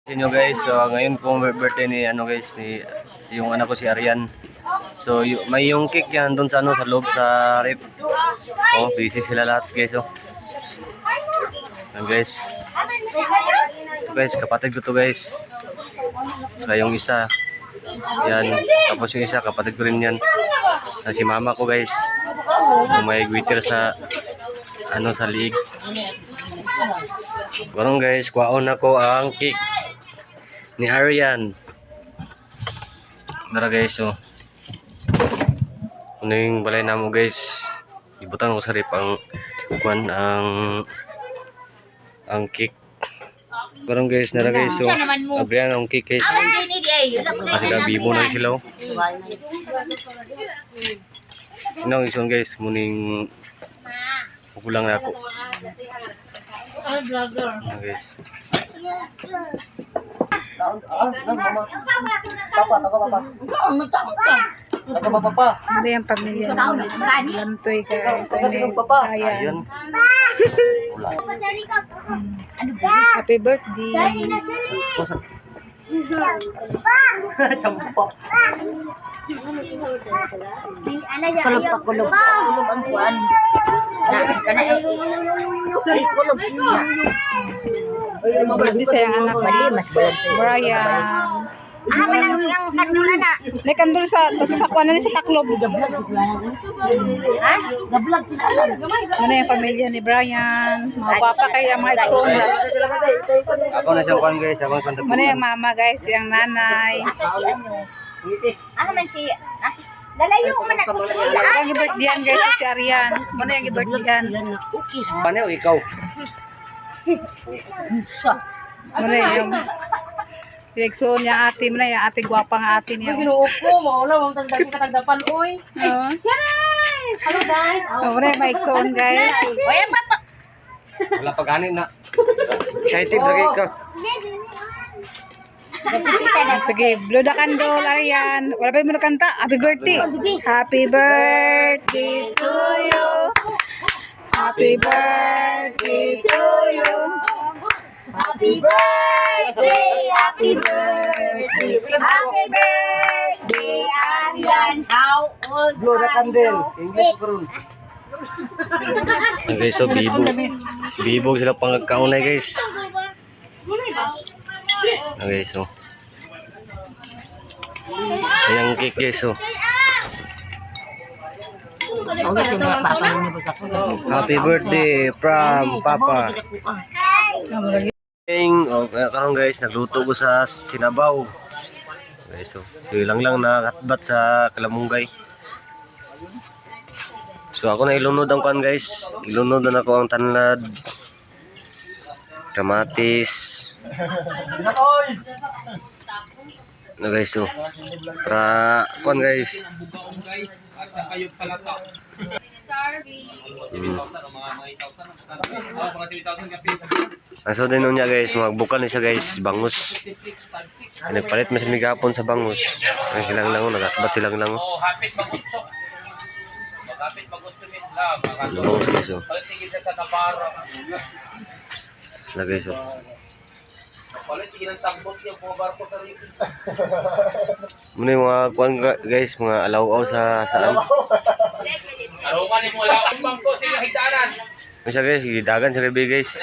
Inyo guys, so ngayon po birthday ni guys ni yung anak ko si Arian. So may yung cake yan doon sa sa loob sa rep. Oh, busy sila lahat guys oh. Yan guys. Ito guys, kapatid ko to guys. Saka yung isa. Yan, tapos yung isa kapatid ko rin yan. Si mama ko guys. Yung may waiter sa sa liig. Karon guys, kuhaon ako ang cake ni Arian. Nara guys oh. Ano yung balay namo guys. Ibutan ko sa rip ang cake. Karon guys, nara guys oh. Abrihan ang cake guys. Kasi gabibo na sila oh. Sino ison guys muning kulang na ako. Guys. Hindi ang pamilya ng Lantoy guys. Ayan. Happy birthday. Kulog ang buwan. Birthday sa yung anak Brian. Ang kandula na. May kandul sa kuwan na sa taklob. Ha? Gablag sila. Ano yung pamilya ni Brian? Mga papa kayo, mga ikon. Ako na siyang kuwan guys, ako kontak. Ano yung mama guys, yung nanay. Ano man si... Lalayo man ako. Ang birthday guys si Arian. Ano yung birthday? Ano ikaw? Ano yung direksyon niya ate mo na yung ate gwapa nga ate niya. Ginuok ko, maula mong tagdapan oy. Siray! Hello guys. Ano yung maikson guys? Oy, papa. Wala pag-anin na. Excited lagi ka. Sige, blow the candle, Arian. Wala pa yung mga kanta. Happy birthday. Happy birthday to you. Happy birthday to you. Happy birthday, happy birthday, happy birthday, Arian. How old Blow the candle. English ko ron. Guys, so bibog sila pangagkaunay guys. Guys, so ayang cake guys, so happy birthday from Papa. Karon guys, nagluto ko sa sinabaw. Guys, so ilang na katbat sa Kalamunggay. So ako na ilunod ang kan guys. Ilunod na ako ang tanlad, kamatis. No guys, so para kon guys. Aso din nun niya guys, magbukal niya guys, bangus. Nagpalit mas migapon sa bangus. Ay silang lang, nagatbat silang lang. Bangus guys, so. Sila guys, so. Muna yung mga kuwan guys, mga alaw-aw sa saan. Aruman ni mo lang ang bangko sa higdanan. Masa guys, dagan sa gabi guys.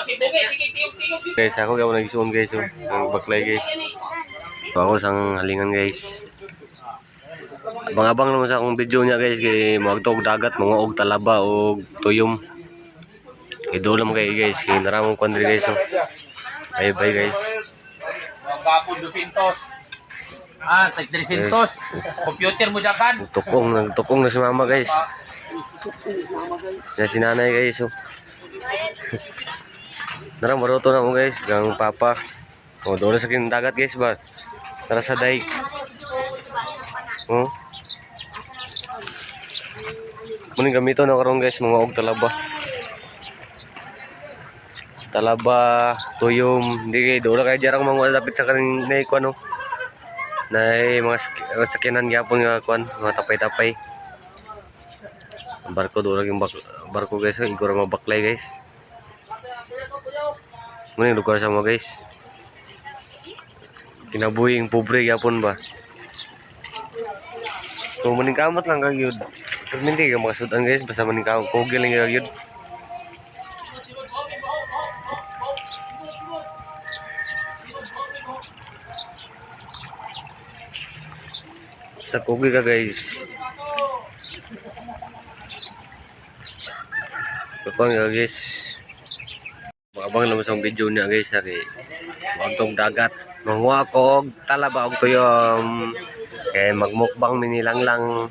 Si Bungi, sige tiyog-tiyog. Guys, ako gawin nag-zoom guys, so. Ang baklay guys. Ako sang halingan guys. Abang-abang naman sa akong video niya guys, kay magtog dagat, mga og talaba o tuyom. Kay doon naman kayo guys, kay naramong kondri guys, so. Bye bye guys. Magbapon 200. Tag 300. Computer mo dyan kan? Nagtukong na si mama guys. Yan si nanay guys, so. Narang maroto na mo guys, ang papa. O doon sa dagat guys ba? Tara sa daig. Muning gamito na karon guys, mga og talaba, tuyom. Hindi kay doon kay jarang mga dapat sa kaning nay ko ano. Nay mga sakyanan gyapon nga kuan, mga tapay-tapay. Barko doon yung barko guys, igor mga baklay guys. Muna yung lugar sa mo guys. Kinabuhing pobre yapon ba. Kung maningkamot lang kag yun. Pero hindi ka makasudan guys, basta maningkamot. Kugil lang kag yun. Sa kugi ka guys. Kapag nga guys. Abang naman sa video niya guys. Huwag tong dagat. Manguha ko og talaba og tuyom. Kaya magmukbang minilang lang.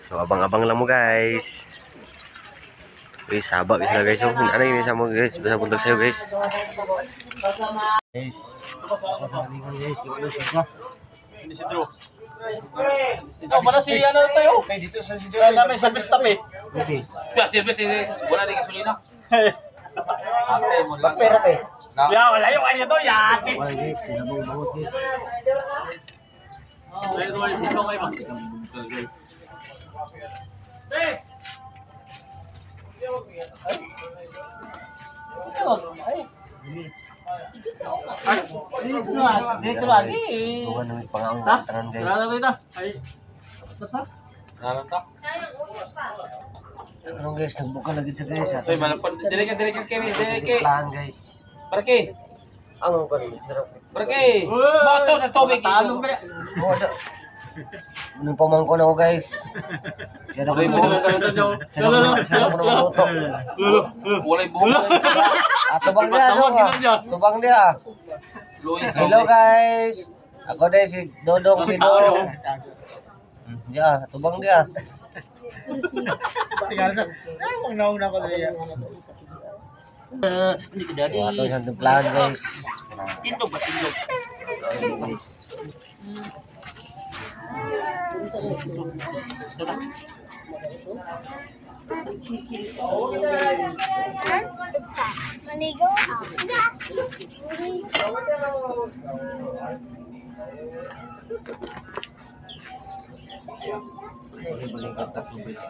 So abang-abang lang mo guys. Guys, sabak guys na guys. So, ano yun sa mo guys. Basta punta sa'yo guys. Guys. Guys, Sini si Drew. Oh, mana si ano tayo? Dito sa si Drew. Namin sa best tape. Okay. Ya, service ini wala din gasolina. Ate mo lang. Pera te. Ya, wala yung kanya to, ya. Wala guys, sinabong bangot guys. Ay, tuloy bulo kayo ba? Guys. Dito lagi. Tuhan ng pangaungan guys. Ay. Naran ta? Ano guys, nagbuka lagi sa guys. Ay, malapad. Dili ka kini, Plan guys. Parke. Ang kan sarap. Parke. Moto sa tubig. Oh, ada. Nung pamangko na ako guys. Siya na ko Siya na ko luto. Walay buhok. Tubang dia ano ka? Tubang dia. Hello guys. Ako deh si Dodong Pino. Ya, tubang dia. Tinggal sa. Ay, mangnauna ko dali. Hindi ka dati. Ito isang timplahan guys. Tindog ba tindog? Guys. Maligo. Boleh kata guys.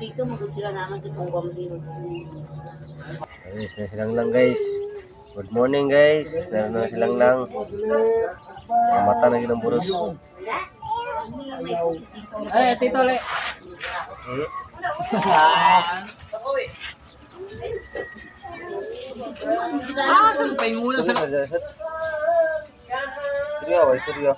Dito magutila naman itong bambino. Guys, na silang lang guys. Good morning guys. Naroon na silang lang. Mga mata na yun ang buros. Ay, tito le. Ah, saan pa yung muna sa... Surya, why surya?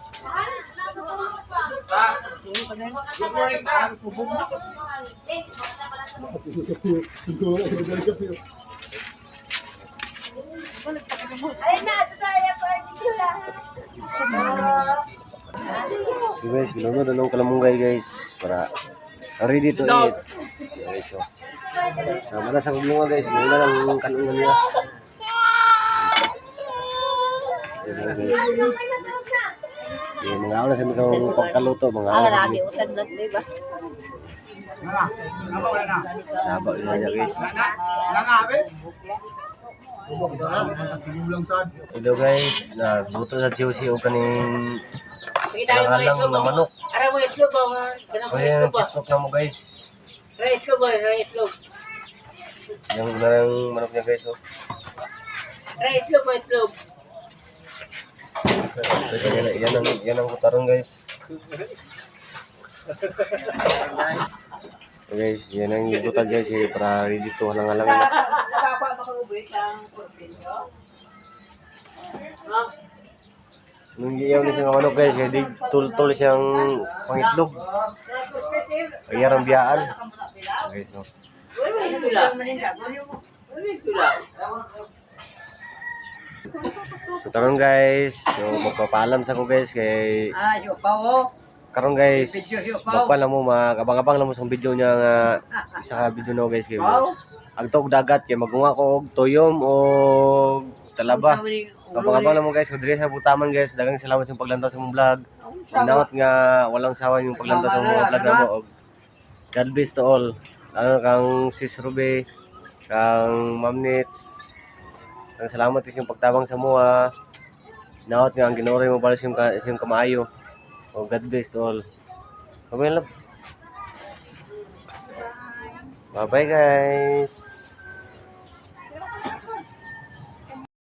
Okay guys, ginunod na ng kalamunggay guys para ready to eat. Guys, so. Sama na sa kumunga guys, muna lang kanungan niya. Yung mga awla sa mga pagkaluto, mga awla. Sabak yun niya guys. Hello guys, nagluto sa siyo-siyo kaning lang na manok. Ara mo itlog ba? Kaya yung chitlog na mo guys. Itlog ba? Itlog. Yung unang manok niya guys. Oh. Itlog ba? Itlog. Kasi yan ang kutarong guys. So guys, yan ang ibutag guys para ready to halang-halang na. Nung giyaw ni siyang manok guys, kaya di tul-tul siyang pangitlog. Kaya ang biyaan. Okay, so. So tarong guys, so magpapaalam sa ko guys kay karon guys, magpaalam mo magabang-abang lang mo sa video niya nga isa ka video no guys kay agtog dagat kay magunga ko og tuyom o talaba. Abang-abang lang mo guys, kung diri sa butaman guys, dagang salamat sa paglantaw sa mong vlog. Manawat nga walang sawa yung paglantaw sa mga vlog na mo. God bless to all. Lalo kang Sis Ruby, kang Ma'am Nits. Kang salamat sa yung pagtabang sa mua. Nawat nga ang ginuri mo para sa yung kamaayo. Oh, God bless to all. Okay, love. Bye-bye, guys.